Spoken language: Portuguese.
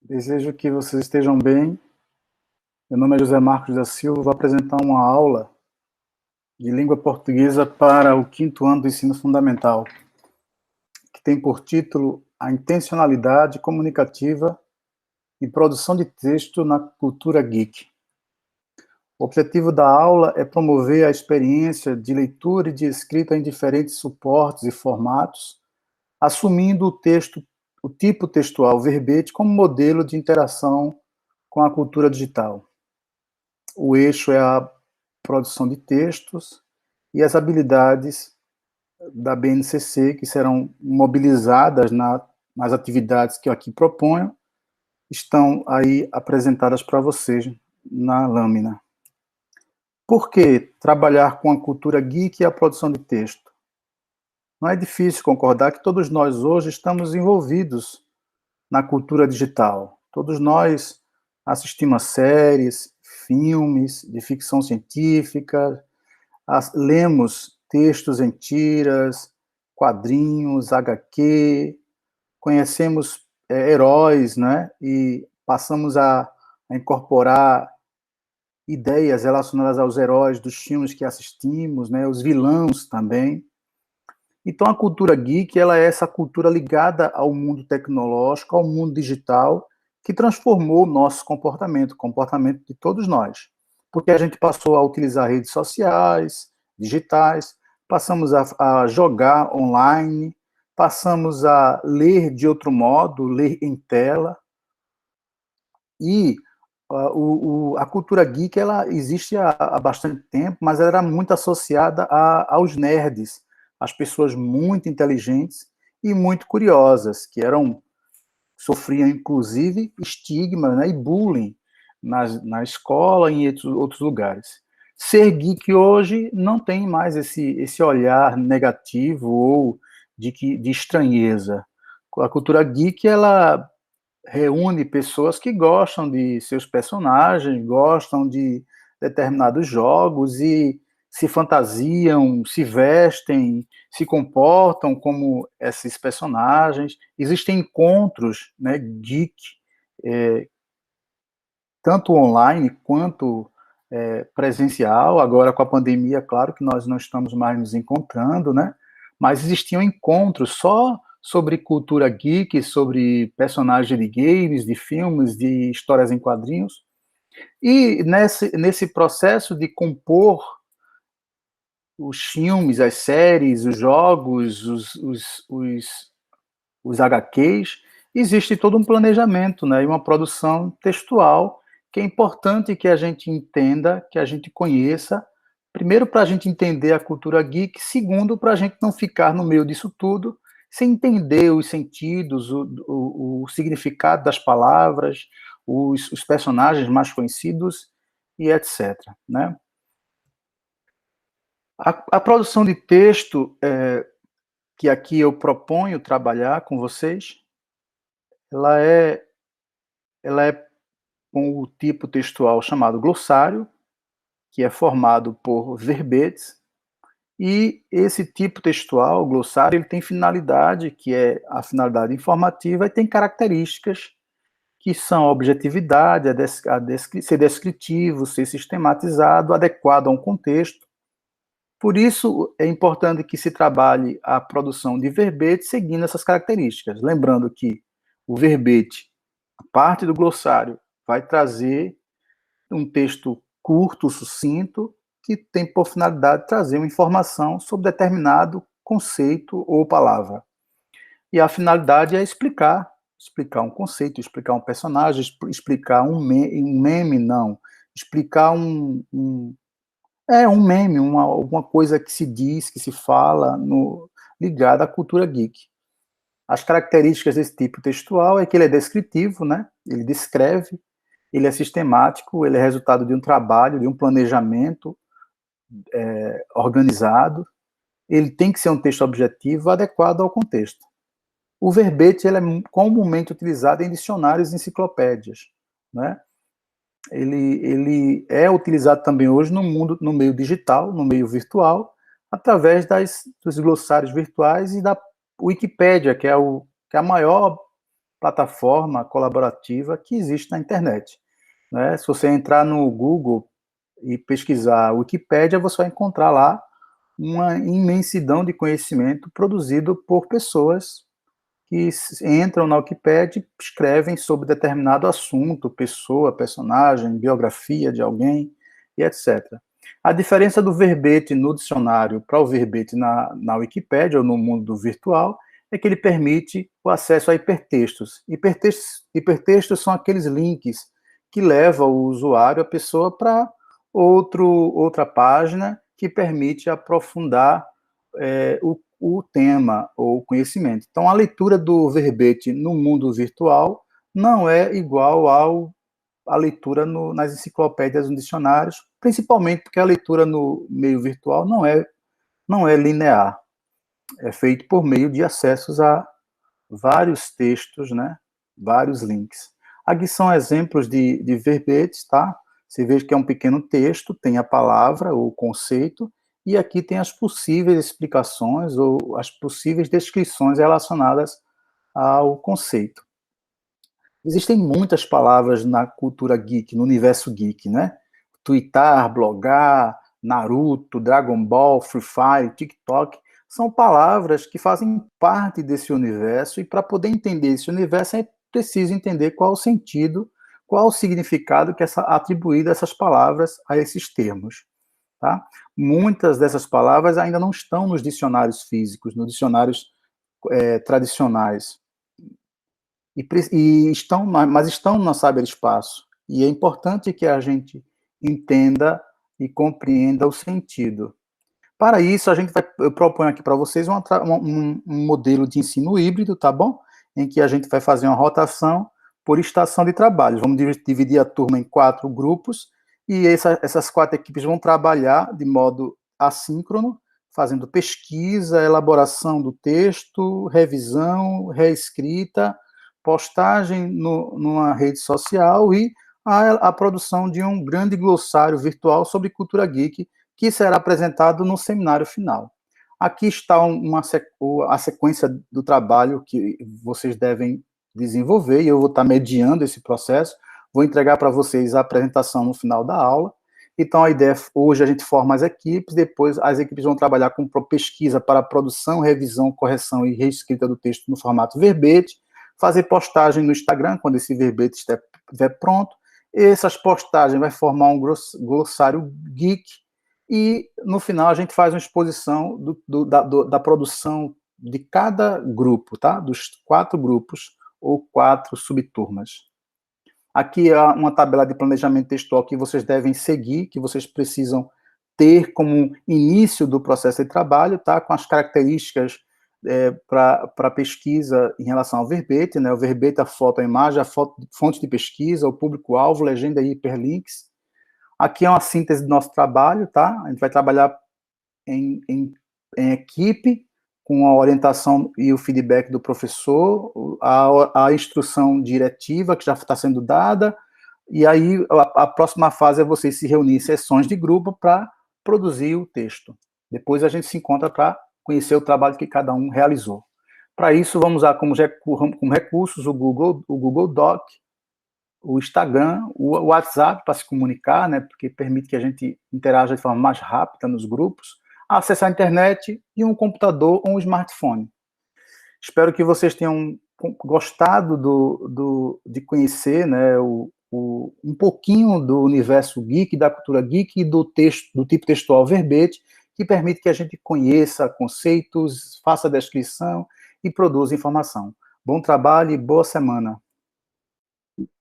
Desejo que vocês estejam bem. Meu nome é José Marcos da Silva, vou apresentar uma aula de língua portuguesa para o quinto ano do ensino fundamental, que tem por título A Intencionalidade Comunicativa e Produção de Texto na Cultura Geek. O objetivo da aula é promover a experiência de leitura e de escrita em diferentes suportes e formatos, assumindo o tipo textual verbete como modelo de interação com a cultura digital. O eixo é a produção de textos e as habilidades da BNCC, que serão mobilizadas nas atividades que eu aqui proponho, estão aí apresentadas para vocês na lâmina. Por que trabalhar com a cultura geek e a produção de texto? Não é difícil concordar que todos nós hoje estamos envolvidos na cultura digital. Todos nós assistimos a séries, filmes de ficção científica, lemos textos em tiras, quadrinhos, HQ, conhecemos heróis, né? E passamos a incorporar ideias relacionadas aos heróis dos filmes que assistimos, né? Os vilões também. Então, a cultura geek, ela é essa cultura ligada ao mundo tecnológico, ao mundo digital, que transformou o nosso comportamento, o comportamento de todos nós. Porque a gente passou a utilizar redes sociais, digitais, passamos a jogar online, passamos a ler de outro modo, ler em tela. E a cultura geek, ela existe há bastante tempo, mas ela era muito associada aos nerds, as pessoas muito inteligentes e muito curiosas, que sofriam, inclusive, estigma, né, e bullying na escola e em outros lugares. Ser geek hoje não tem mais esse olhar negativo ou de estranheza. A cultura geek, ela reúne pessoas que gostam de seus personagens, gostam de determinados jogos e se fantasiam, se vestem, se comportam como esses personagens. Existem encontros, né, geek, tanto online quanto presencial. Agora, com a pandemia, claro que nós não estamos mais nos encontrando, né? Mas existiam encontros só sobre cultura geek, sobre personagens de games, de filmes, de histórias em quadrinhos. E nesse processo de compor os filmes, as séries, os jogos, os HQs, existe todo um planejamento, né, e uma produção textual que é importante que a gente entenda, que a gente conheça, primeiro para a gente entender a cultura geek, segundo para a gente não ficar no meio disso tudo sem entender os sentidos, o significado das palavras, os personagens mais conhecidos e etc. Né? A produção de texto, que aqui eu proponho trabalhar com vocês, ela é com o tipo textual chamado glossário, que é formado por verbetes, e esse tipo textual, glossário, ele tem finalidade, que é a finalidade informativa, e tem características que são a objetividade, ser descritivo, ser sistematizado, adequado a um contexto. Por isso, é importante que se trabalhe a produção de verbete seguindo essas características. Lembrando que o verbete, a parte do glossário, vai trazer um texto curto, sucinto, que tem por finalidade trazer uma informação sobre determinado conceito ou palavra. E a finalidade é explicar um conceito, explicar um personagem, explicar um meme, não. Explicar um meme, alguma coisa que se diz, que se fala, ligada à cultura geek. As características desse tipo textual é que ele é descritivo, né? Ele descreve, ele é sistemático, ele é resultado de um trabalho, de um planejamento organizado. Ele tem que ser um texto objetivo, adequado ao contexto. O verbete ele é comumente utilizado em dicionários e enciclopédias, né? Ele é utilizado também hoje no meio digital, no meio virtual, através dos glossários virtuais e da Wikipédia, que é a maior plataforma colaborativa que existe na internet, né? Se você entrar no Google e pesquisar Wikipédia, você vai encontrar lá uma imensidão de conhecimento produzido por pessoas que entram na Wikipédia e escrevem sobre determinado assunto, pessoa, personagem, biografia de alguém e etc. A diferença do verbete no dicionário para o verbete na Wikipédia ou no mundo virtual é que ele permite o acesso a hipertextos. Hipertextos são aqueles links que levam o usuário, a pessoa, para outra página que permite aprofundar o tema ou o conhecimento. Então, a leitura do verbete no mundo virtual não é igual à leitura nas enciclopédias, nos dicionários, principalmente porque a leitura no meio virtual não é linear. É feito por meio de acessos a vários textos, né? Vários links. Aqui são exemplos de verbetes, tá? Você vê que é um pequeno texto, tem a palavra, ou o conceito, e aqui tem as possíveis explicações ou as possíveis descrições relacionadas ao conceito. Existem muitas palavras na cultura geek, no universo geek, né? Twittar, blogar, Naruto, Dragon Ball, Free Fire, TikTok, são palavras que fazem parte desse universo, e para poder entender esse universo é preciso entender qual o sentido, qual o significado que é atribuído a essas palavras, a esses termos. Tá? Muitas dessas palavras ainda não estão nos dicionários físicos, nos dicionários tradicionais, mas estão no cyberespaço. E é importante que a gente entenda e compreenda o sentido. Para isso, eu proponho aqui para vocês um modelo de ensino híbrido, tá bom? Em que a gente vai fazer uma rotação por estação de trabalho. Vamos dividir a turma em 4 grupos, e essas 4 equipes vão trabalhar de modo assíncrono, fazendo pesquisa, elaboração do texto, revisão, reescrita, postagem numa rede social e a produção de um grande glossário virtual sobre cultura geek, que será apresentado no seminário final. Aqui está a sequência do trabalho que vocês devem desenvolver, e eu vou estar mediando esse processo. Vou entregar para vocês a apresentação no final da aula. Então, a ideia, hoje a gente forma as equipes, depois as equipes vão trabalhar com pesquisa para produção, revisão, correção e reescrita do texto no formato verbete, fazer postagem no Instagram, quando esse verbete estiver pronto. Essas postagens vai formar um glossário geek, e no final a gente faz uma exposição da produção de cada grupo, tá? Dos 4 grupos ou 4 subturmas. Aqui há uma tabela de planejamento textual que vocês devem seguir, que vocês precisam ter como início do processo de trabalho, tá? Com as características para pesquisa em relação ao verbete, né? O verbete, a foto, a imagem, a fonte de pesquisa, o público-alvo, legenda e hiperlinks. Aqui é uma síntese do nosso trabalho, tá? A gente vai trabalhar em equipe, com a orientação e o feedback do professor, a instrução diretiva que já está sendo dada, e aí a próxima fase é vocês se reunir em sessões de grupo para produzir o texto. Depois a gente se encontra para conhecer o trabalho que cada um realizou. Para isso, vamos usar como recursos o Google Doc, o Instagram, o WhatsApp para se comunicar, né, porque permite que a gente interaja de forma mais rápida nos grupos, acessar a internet e um computador ou um smartphone. Espero que vocês tenham gostado de conhecer, né, um pouquinho do universo geek, da cultura geek e do tipo textual verbete, que permite que a gente conheça conceitos, faça descrição e produza informação. Bom trabalho e boa semana.